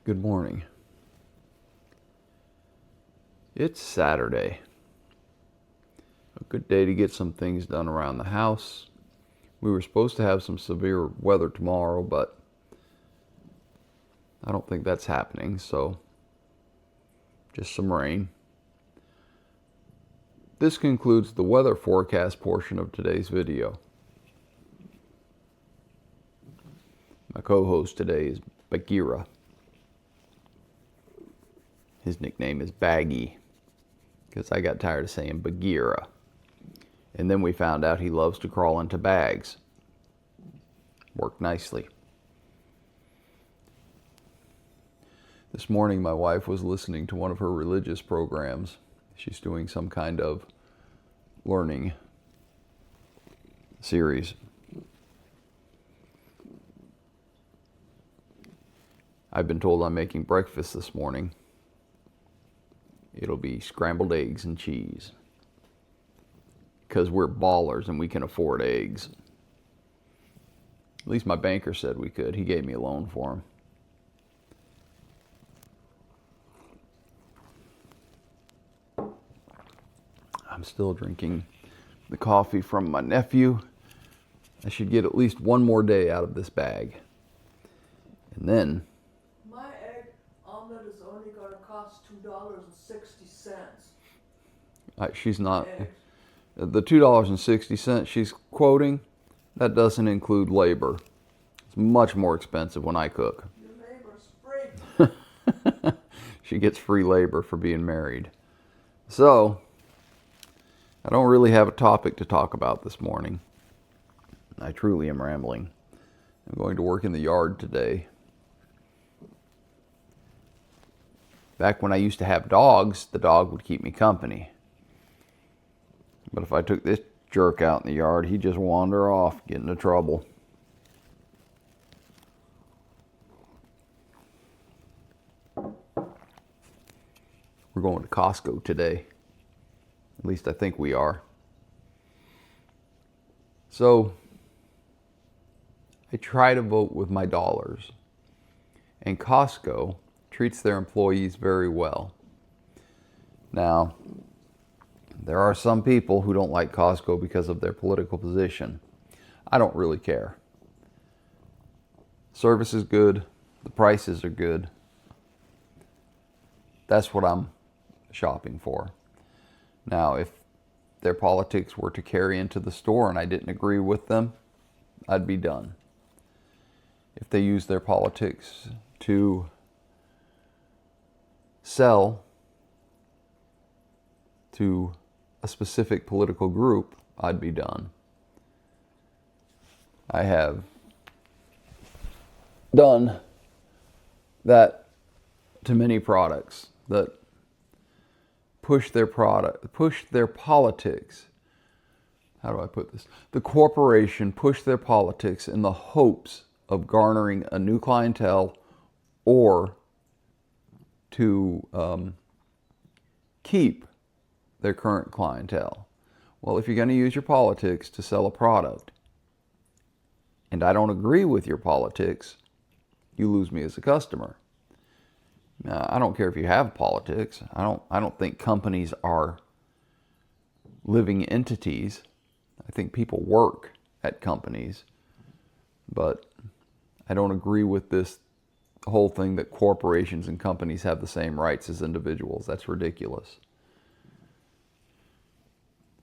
Good morning. It's Saturday. A good day to get some things done around the house. We were supposed to have some severe weather tomorrow, but I don't think that's happening, so just some rain. This concludes the weather forecast portion of today's video. My co-host today is Bagheera. His nickname is Baggy, because I got tired of saying Bagheera. And then we found out he loves to crawl into bags. Worked nicely. This morning my wife was listening to one of her religious programs. She's doing some kind of learning series. I've been told I'm making breakfast this morning. It'll be scrambled eggs and cheese. Because we're ballers and we can afford eggs. At least my banker said we could. He gave me a loan for them. I'm still drinking the coffee from my nephew. I should get at least one more day out of this bag. And then... my egg omelet is only going to cost $2.60. she's not... The $2.60 she's quoting, that doesn't include labor. It's much more expensive when I cook. Your labor's free. She gets free labor for being married. So, I don't really have a topic to talk about this morning. I truly am rambling. I'm going to work in the yard today. Back when I used to have dogs, the dog would keep me company. But if I took this jerk out in the yard, he'd just wander off, get into trouble. We're going to Costco today. At least I think we are. So, I try to vote with my dollars. And Costco treats their employees very well. Now, there are some people who don't like Costco because of their political position. I don't really care. Service is good. The prices are good. That's what I'm shopping for. Now, if their politics were to carry into the store and I didn't agree with them, I'd be done. If they use their politics to sell to a specific political group, I'd be done. I have done that to many products that push their politics. How do I put this? The corporation pushed their politics in the hopes of garnering a new clientele or to keep their current clientele. Well, if you're going to use your politics to sell a product, and I don't agree with your politics, you lose me as a customer. Now, I don't care if you have politics. I don't think companies are living entities. I think people work at companies, but I don't agree with this whole thing that corporations and companies have the same rights as individuals. That's ridiculous.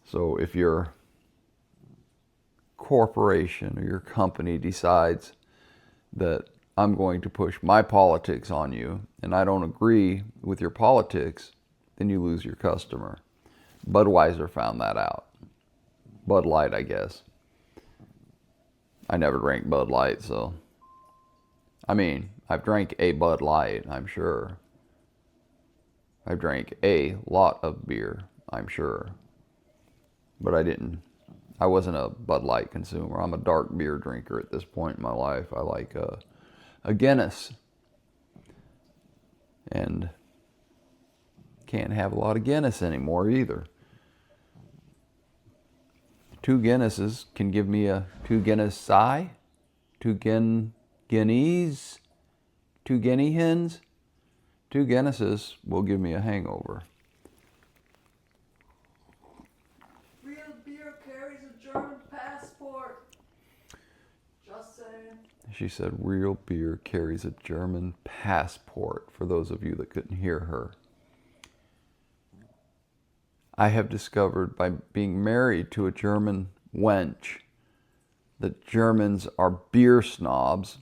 So if your corporation or your company decides that I'm going to push my politics on you and I don't agree with your politics, then you lose your customer. Budweiser found that out. Bud Light, I guess. I never drank Bud Light, so... I mean, I've drank a Bud Light, I'm sure. I've drank a lot of beer, I'm sure. But I wasn't a Bud Light consumer. I'm a dark beer drinker at this point in my life. I like a Guinness. And can't have a lot of Guinness anymore either. 2 Guinnesses can give me a 2 Guinness Guineas, 2 Guinea hens. 2 Guinnesses will give me a hangover. Real beer carries a German passport. Just saying. She said real beer carries a German passport, for those of you that couldn't hear her. I have discovered by being married to a German wench that Germans are beer snobs,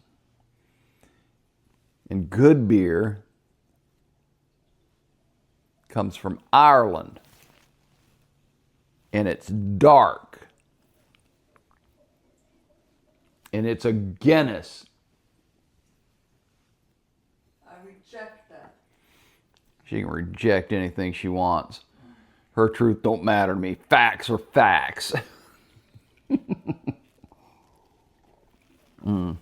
and good beer comes from Ireland, and it's dark, and it's a Guinness. I reject that. She can reject anything she wants. Her truth don't matter to me. Facts are facts. You know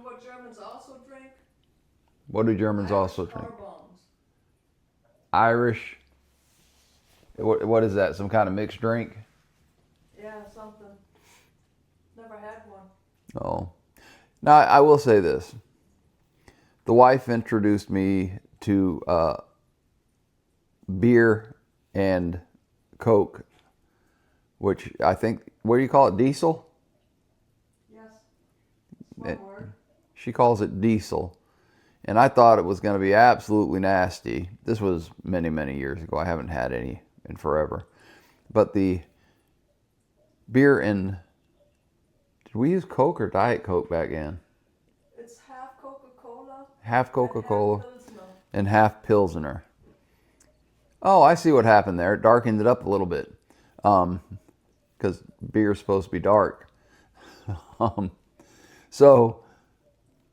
what Germans also drink? What do Germans also Irish drink? car bombs. Irish. What is that? Some kind of mixed drink? Yeah, something. Never had one. Oh. Now, I will say this. The wife introduced me to beer and Coke, which I think, what do you call it, diesel? Yes. One word. She calls it diesel. And I thought it was going to be absolutely nasty. This was many, many years ago. I haven't had any in forever. But the beer and, did we use Coke or Diet Coke back then? It's half Coca-Cola. Half Coca-Cola And half Pilsner. and half Pilsner. Oh, I see what happened there. It darkened it up a little bit. Because beer's supposed to be dark. So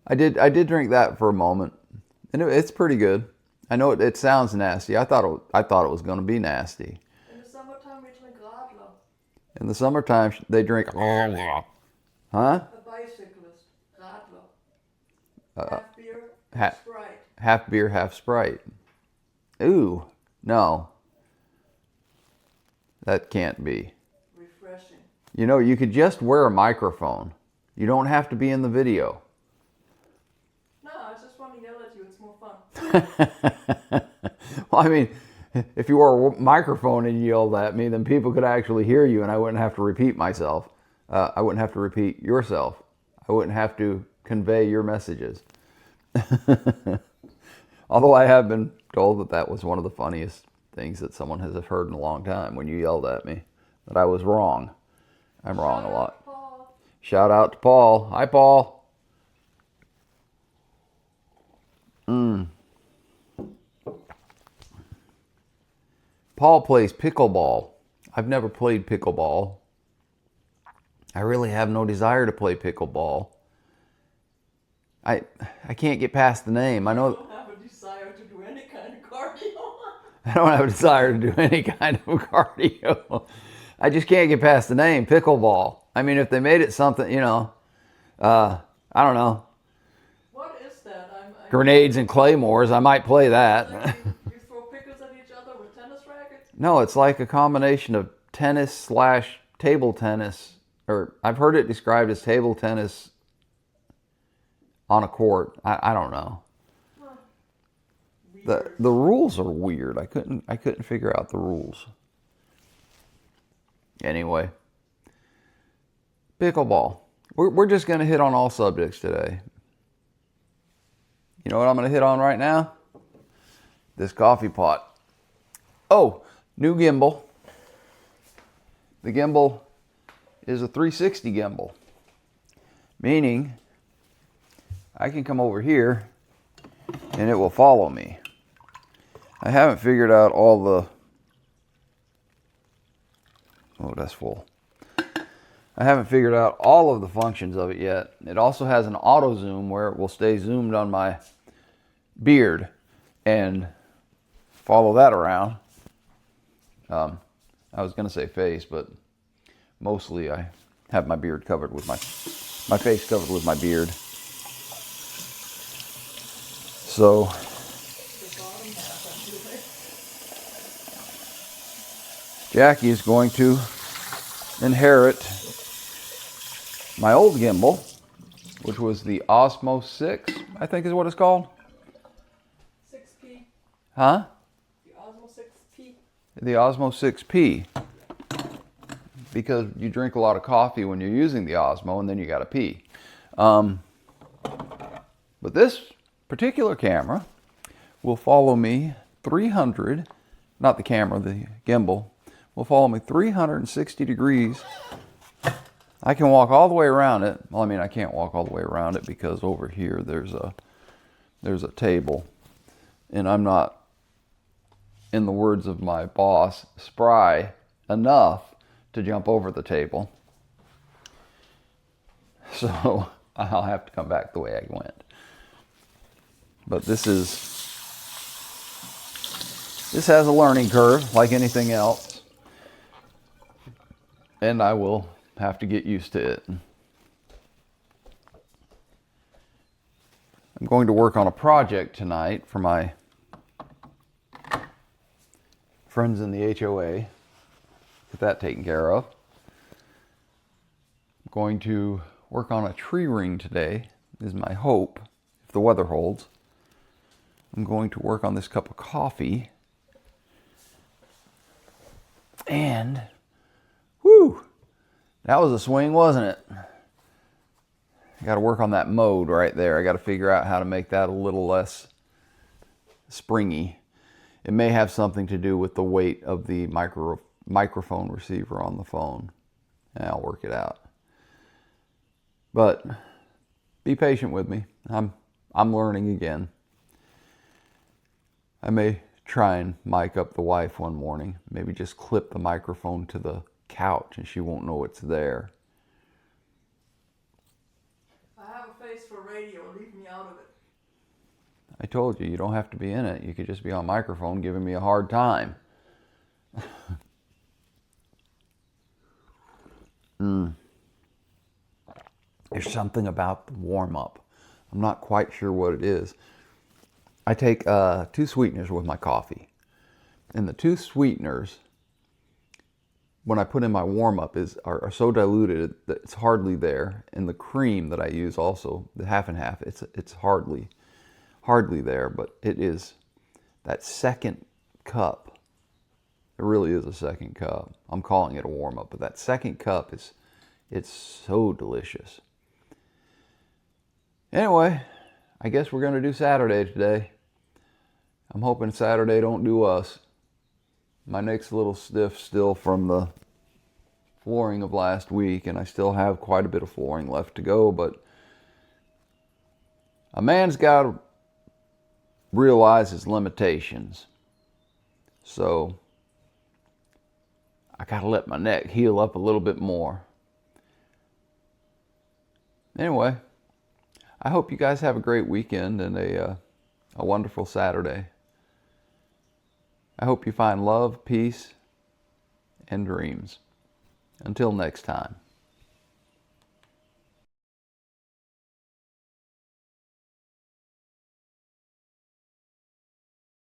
I did drink that for a moment, and it's pretty good. I know it sounds nasty. I thought it was going to be nasty. In the summertime, we drink Radler. In the summertime, they drink. Huh? A bicyclist. Radler. Half beer, ha- Sprite. Half beer, half Sprite. Ooh, no. That can't be. Refreshing. You know, you could just wear a microphone. You don't have to be in the video. No, I just want to yell at you. It's more fun. Well, I mean, if you wore a microphone and you yelled at me, then people could actually hear you, and I wouldn't have to repeat myself. I wouldn't have to repeat yourself. I wouldn't have to convey your messages. Although I have been told that was one of the funniest things that someone has heard in a long time when you yelled at me. That I was wrong. I'm wrong a lot. Paul. Shout out to Paul. Hi, Paul. Paul plays pickleball. I've never played pickleball. I really have no desire to play pickleball. I can't get past the name. I I know don't have a desire to do any kind of cardio. I don't have a desire to do any kind of cardio. I just can't get past the name, pickleball. I mean, if they made it something, I don't know, What is that? grenades and claymores, I might play that. Like you throw pickles at each other with tennis rackets? No, it's like a combination of tennis / table tennis, or I've heard it described as table tennis on a court. I don't know. Huh. The rules are weird. I couldn't figure out the rules. Anyway, pickleball. We're just going to hit on all subjects today. You know what I'm going to hit on right now? This coffee pot. Oh, new gimbal. The gimbal is a 360 gimbal, meaning I can come over here and it will follow me. I haven't figured out all the... Oh, that's full. I haven't figured out all of the functions of it yet. It also has an auto zoom where it will stay zoomed on my beard and follow that around. I was going to say face, but mostly I have my beard covered with my face covered with my beard. So Jackie is going to inherit my old gimbal which was the Osmo 6, I think is what it's called. 6P. Huh? The Osmo 6P. The Osmo 6P. Because you drink a lot of coffee when you're using the Osmo, and then you gotta pee. But this particular camera will follow me 300, not the camera, the gimbal, will follow me 360 degrees. I can walk all the way around it. Well, I mean, I can't walk all the way around it because over here there's a table, and I'm not, in the words of my boss, spry enough to jump over the table. So I'll have to come back the way I went. But this has a learning curve like anything else, and I will have to get used to it. I'm going to work on a project tonight for my friends in the HOA. Get that taken care of. I'm going to work on a tree ring today, is my hope, if the weather holds. I'm going to work on this cup of coffee. And, whew, that was a swing, wasn't it? I got to work on that mode right there. I got to figure out how to make that a little less springy. It may have something to do with the weight of the microphone receiver on the phone. And I'll work it out. But be patient with me. I'm learning again. I may try and mic up the wife one morning. Maybe just clip the microphone to the couch and she won't know it's there. I have a face for radio. Leave me out of it. I told you, you don't have to be in it. You could just be on microphone giving me a hard time. There's something about the warm-up. I'm not quite sure what it is. I take 2 sweeteners with my coffee. And the 2 sweeteners, when I put in my warm-up, are so diluted that it's hardly there. And the cream that I use also, the half and half, it's hardly there. But it is that second cup. It really is a second cup. I'm calling it a warm-up, but that second cup it's so delicious. Anyway, I guess we're going to do Saturday today. I'm hoping Saturday don't do us. My neck's a little stiff still from the flooring of last week, and I still have quite a bit of flooring left to go, but a man's got to realize his limitations. So I got to let my neck heal up a little bit more. Anyway, I hope you guys have a great weekend and a wonderful Saturday. I hope you find love, peace, and dreams. Until next time.